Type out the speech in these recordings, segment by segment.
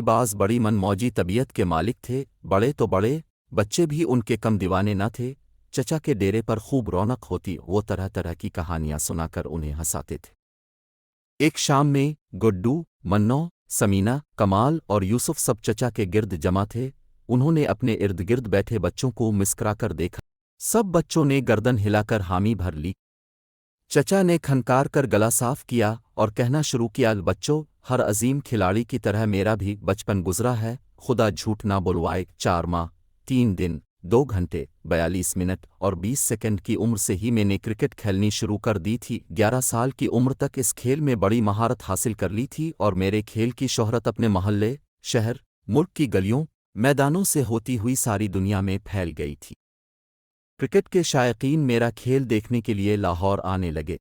बाज बड़ी मनमौजी तबीयत के मालिक थे, बड़े तो बड़े, बच्चे भी उनके कम दीवाने न थे। चचा के डेरे पर खूब रौनक होती, वो तरह तरह की कहानियां सुनाकर उन्हें हंसाते थे। एक शाम में गुड्डू, मन्नो, समीना, कमाल और यूसुफ सब चचा के गिर्द जमा थे। उन्होंने अपने इर्द गिर्द बैठे बच्चों को मुस्कुराकर देखा। सब बच्चों ने गर्दन हिलाकर हामी भर ली। चचा ने खनकार कर गला साफ किया और कहना शुरू किया, बच्चों, हर अजीम खिलाड़ी की तरह मेरा भी बचपन गुजरा है। खुदा झूठ ना बुलवाए, 4 माह, 3 दिन, 2 घंटे, 42 मिनट और 20 सेकंड की उम्र से ही मैंने क्रिकेट खेलनी शुरू कर दी थी। 11 साल की उम्र तक इस खेल में बड़ी महारत हासिल कर ली थी और मेरे खेल की शोहरत अपने मोहल्ले, शहर, मुल्क की गलियों, मैदानों से होती हुई सारी दुनिया में फैल गई थी। क्रिकेट के शायकीन मेरा खेल देखने के लिए लाहौर आने लगे।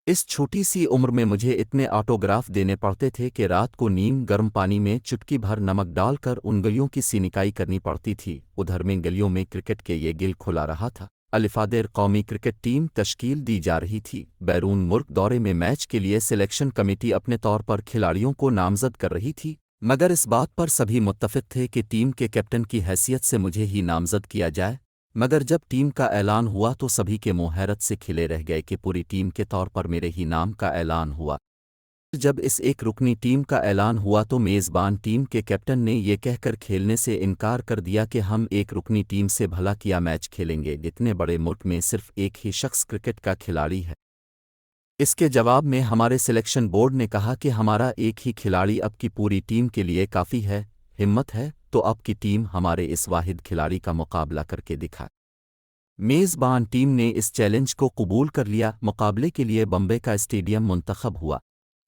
इस छोटी सी उम्र में मुझे इतने ऑटोग्राफ देने पड़ते थे कि रात को नीम गर्म पानी में चुटकी भर नमक डालकर उन गलियों की सिनिकाई करनी पड़ती थी। उधर में गलियों में क्रिकेट के ये गिल खुला रहा था। अलिफादेर कौमी क्रिकेट टीम तश्कील दी जा रही थी। बैरून मुल्क दौरे में मैच के लिए सिलेक्शन कमेटी अपने तौर पर खिलाड़ियों को नामजद कर रही थी, मगर इस बात पर सभी मुत्तफिक थे कि टीम के कैप्टन की हैसियत से मुझे ही नामजद किया जाए। मगर जब टीम का ऐलान हुआ तो सभी के मुंह हैरत से खिले रह गए कि पूरी टीम के तौर पर मेरे ही नाम का ऐलान हुआ। जब इस एक रुकनी टीम का ऐलान हुआ तो मेज़बान टीम के कैप्टन ने ये कहकर खेलने से इनकार कर दिया कि हम एक रुकनी टीम से भला किया मैच खेलेंगे। इतने बड़े मुल्क में सिर्फ एक ही शख्स क्रिकेट का खिलाड़ी है। इसके जवाब में हमारे सिलेक्शन बोर्ड ने कहा कि हमारा एक ही खिलाड़ी अब की पूरी टीम के लिए काफ़ी है। हिम्मत है तो अब की टीम हमारे इस वाहिद खिलाड़ी का मुकाबला करके दिखा। मेज़बान टीम ने इस चैलेंज को कबूल कर लिया। मुकाबले के लिए बम्बे का स्टेडियम मुंतखब हुआ।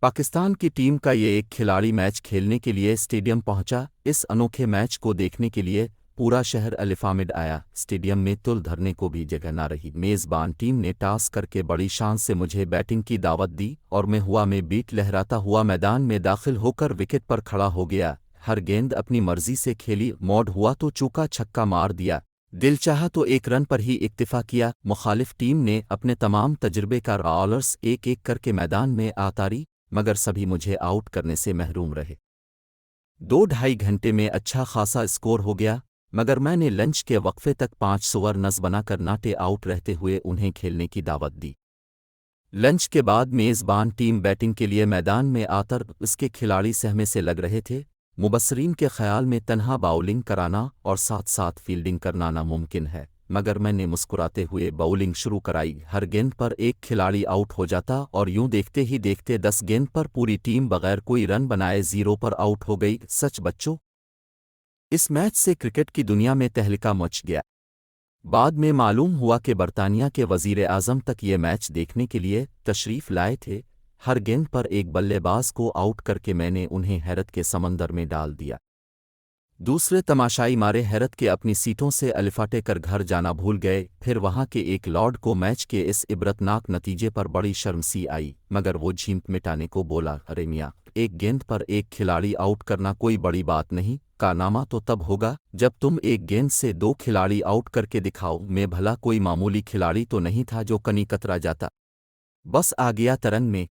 पाकिस्तान की टीम का ये एक खिलाड़ी मैच खेलने के लिए स्टेडियम पहुंचा। इस अनोखे मैच को देखने के लिए पूरा शहर अलिफामिड आया। स्टेडियम में तुल धरने को भी जगह न रही। मेज़बान टीम ने टॉस करके बड़ी शान से मुझे बैटिंग की दावत दी और मैं हुआ में बीट लहराता हुआ मैदान में दाखिल होकर विकेट पर खड़ा हो गया। हर गेंद अपनी मर्जी से खेली। मौड हुआ तो चौका छक्का मार दिया, दिल चाहा तो एक रन पर ही इक्तिफा किया। मुखालिफ टीम ने अपने तमाम तजुर्बेकार बॉलर्स एक एक करके मैदान में आतारी, मगर सभी मुझे आउट करने से महरूम रहे। 2 ढाई घंटे में अच्छा खासा स्कोर हो गया, मगर मैंने लंच के वक्फे तक 5 ओवर नज़ बनाकर नाटे आउट रहते हुए उन्हें खेलने की दावत दी। लंच के बाद मेज़बान टीम बैटिंग के लिए मैदान में आकर उसके खिलाड़ी सहमे से लग रहे थे। मुबस्सरीन के ख्याल में तन्हा बाउलिंग कराना और साथ साथ फील्डिंग करना नामुमकिन है, मगर मैंने मुस्कुराते हुए बाउलिंग शुरू कराई। हर गेंद पर एक खिलाड़ी आउट हो जाता और यूं देखते ही देखते 10 गेंद पर पूरी टीम बगैर कोई रन बनाए 0 पर आउट हो गई। सच बच्चों, इस मैच से क्रिकेट की दुनिया में तहलका मच गया। बाद में मालूम हुआ कि बरतानिया के वज़ीर आज़म तक ये मैच देखने के लिए तशरीफ़ लाए थे। हर गेंद पर एक बल्लेबाज को आउट करके मैंने उन्हें हैरत के समंदर में डाल दिया। दूसरे तमाशाई मारे हैरत के अपनी सीटों से अलिफाटे कर घर जाना भूल गए। फिर वहां के एक लॉर्ड को मैच के इस इबरतनाक नतीजे पर बड़ी शर्म सी आई, मगर वो झींप मिटाने को बोला, अरे मियाँ, एक गेंद पर एक खिलाड़ी आउट करना कोई बड़ी बात नहीं। कारनामा तो तब होगा जब तुम एक गेंद से 2 खिलाड़ी आउट करके दिखाओ। मैं भला कोई मामूली खिलाड़ी तो नहीं था जो कनी कतरा जाता, बस आ गया तरंग में।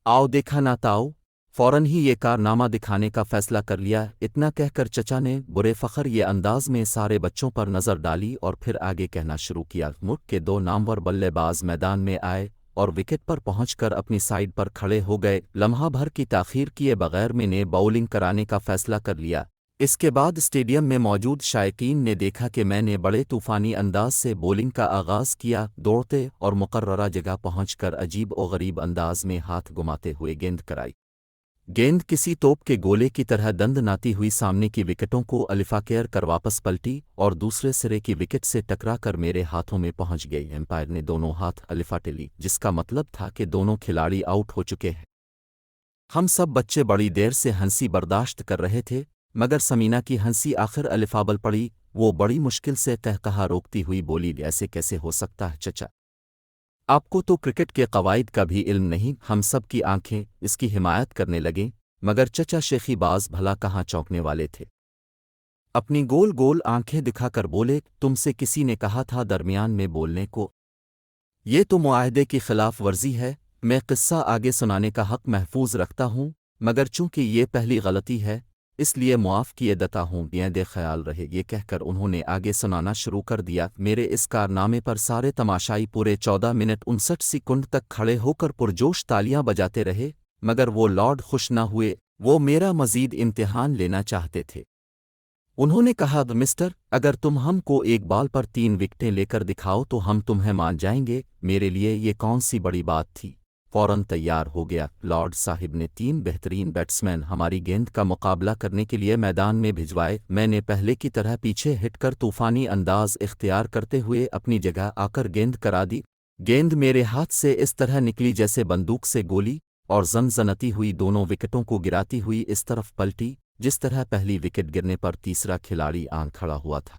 आओ देखा ना ताओ, फौरन ही ये कारनामा दिखाने का फैसला कर लिया। इतना कहकर चचा ने बुरे फ़ख्र ये अंदाज में सारे बच्चों पर नज़र डाली और फिर आगे कहना शुरू किया। मुल्क के 2 नामवर बल्लेबाज मैदान में आए और विकेट पर पहुंचकर अपनी साइड पर खड़े हो गए। लम्हा भर की ताख़ीर किए बगैर मैंने बाउलिंग कराने का फैसला कर लिया। इसके बाद स्टेडियम में मौजूद शायकीन ने देखा कि मैंने बड़े तूफ़ानी अंदाज से बॉलिंग का आगाज़ किया। दौड़ते और मुकर्ररा जगह पहुंचकर अजीब और गरीब अंदाज में हाथ घुमाते हुए गेंद कराई। गेंद किसी तोप के गोले की तरह दंदनाती हुई सामने की विकेटों को अलिफाकेयर कर वापस पलटी और दूसरे सिरे की विकेट से टकरा कर मेरे हाथों में पहुंच गई। एम्पायर ने दोनों हाथ अलिफाटे ली, जिसका मतलब था कि दोनों खिलाड़ी आउट हो चुके हैं। हम सब बच्चे बड़ी देर से हंसी बर्दाश्त कर रहे थे, मगर समीना की हंसी आखिर अलिफाबल पड़ी। वो बड़ी मुश्किल से कहकहा रोकती हुई बोली, ऐसे कैसे हो सकता है चचा, आपको तो क्रिकेट के कवायद का भी इल्म नहीं। हम सब की आंखें इसकी हिमायत करने लगीं, मगर चचा शेखी बाज भला कहाँ चौंकने वाले थे। अपनी गोल गोल आंखें दिखाकर बोले, तुमसे किसी ने कहा था दरमियान में बोलने को? ये तो मुआहदे की खिलाफ वर्जी है। मैं किस्सा आगे सुनाने का हक महफूज रखता हूँ। مگر چونکہ یہ پہلی غلطی ہے اس لیے معاف کیے دیتا ہوں یہ دے خیال رہے یہ کہہ کر انہوں نے آگے سنانا شروع کر دیا میرے اس کارنامے پر سارے تماشائی پورے 14 منٹ 59 سیکنڈ تک کھڑے ہو کر پرجوش تالیاں بجاتے رہے مگر وہ لارڈ خوش نہ ہوئے وہ میرا مزید امتحان لینا چاہتے تھے انہوں نے کہا مسٹر اگر تم ہم کو ایک بال پر 3 وکٹیں لے کر دکھاؤ تو ہم تمہیں مان جائیں گے میرے لیے یہ کون سی بڑی بات تھی فوراً تیار ہو گیا لارڈ صاحب نے 3 بہترین بیٹسمین ہماری گیند کا مقابلہ کرنے کے لیے میدان میں بھجوائے میں نے پہلے کی طرح پیچھے ہٹ کر طوفانی انداز اختیار کرتے ہوئے اپنی جگہ آ کر گیند کرا دی گیند میرے ہاتھ سے اس طرح نکلی جیسے بندوق سے گولی اور زنزنتی ہوئی دونوں وکٹوں کو گراتی ہوئی اس طرف پلٹی جس طرح پہلی وکٹ گرنے پر تیسرا کھلاڑی آن کھڑا ہوا تھا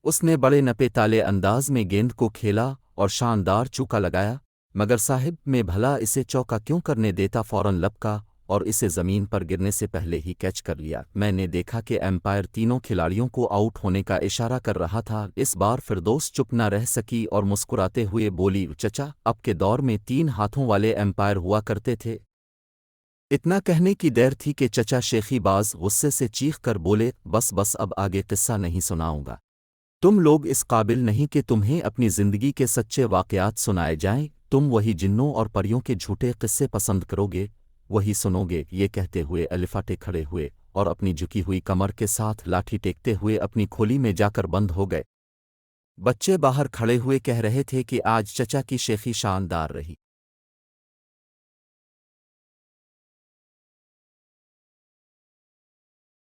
اس نے بڑے نپے تالے انداز میں گیند کو کھیلا اور شاندار چوکا لگایا مگر صاحب میں بھلا اسے چوکا کیوں کرنے دیتا فوراً لپکا اور اسے زمین پر گرنے سے پہلے ہی کیچ کر لیا میں نے دیکھا کہ ایمپائر تینوں کھلاڑیوں کو آؤٹ ہونے کا اشارہ کر رہا تھا اس بار فردوس چپ نہ رہ سکی اور مسکراتے ہوئے بولی چچا اب کے دور میں 3 ہاتھوں والے ایمپائر ہوا کرتے تھے اتنا کہنے کی دیر تھی کہ چچا شیخی باز غصے سے چیخ کر بولے بس اب آگے قصہ نہیں سناؤں گا تم لوگ اس قابل نہیں کہ تمہیں اپنی زندگی کے سچے واقعات سنائے جائیں تم وہی جنوں اور پریوں کے جھوٹے قصے پسند کرو گے وہی سنو گے یہ کہتے ہوئے الفاٹے کھڑے ہوئے اور اپنی جھکی ہوئی کمر کے ساتھ لاٹھی ٹیکتے ہوئے اپنی کھولی میں جا کر بند ہو گئے بچے باہر کھڑے ہوئے کہہ رہے تھے کہ آج چچا کی شیخی شاندار رہی